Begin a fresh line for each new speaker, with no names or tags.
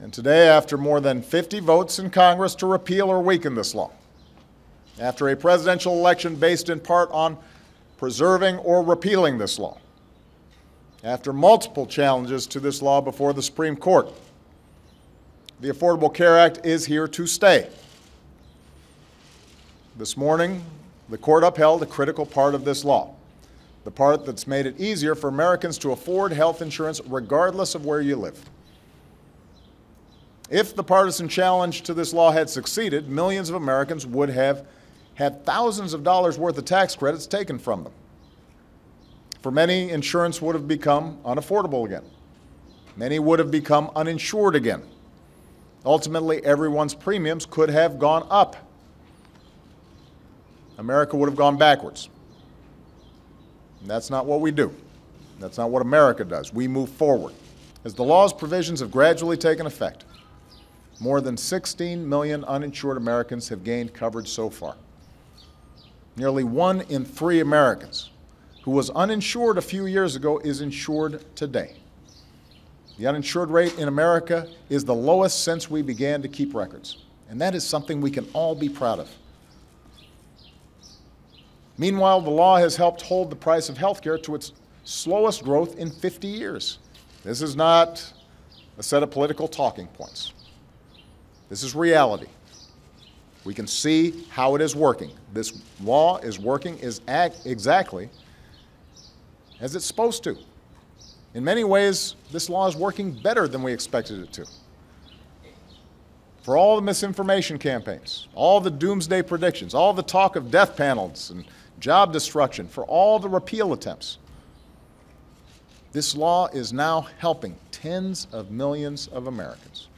And today, after more than 50 votes in Congress to repeal or weaken this law, after a presidential election based in part on preserving or repealing this law, after multiple challenges to this law before the Supreme Court, the Affordable Care Act is here to stay. This morning, the court upheld a critical part of this law, the part that's made it easier for Americans to afford health insurance regardless of where you live. If the partisan challenge to this law had succeeded, millions of Americans would have had thousands of dollars worth of tax credits taken from them. For many, insurance would have become unaffordable again. Many would have become uninsured again. Ultimately, everyone's premiums could have gone up. America would have gone backwards. And that's not what we do. That's not what America does. We move forward. As the law's provisions have gradually taken effect, more than 16 million uninsured Americans have gained coverage so far. Nearly 1 in 3 Americans who was uninsured a few years ago is insured today. The uninsured rate in America is the lowest since we began to keep records, and that is something we can all be proud of. Meanwhile, the law has helped hold the price of health care to its slowest growth in 50 years. This is not a set of political talking points. This is reality. We can see how it is working. This law is working exactly as it's supposed to. In many ways, this law is working better than we expected it to. For all the misinformation campaigns, all the doomsday predictions, all the talk of death panels and job destruction, for all the repeal attempts, this law is now helping tens of millions of Americans.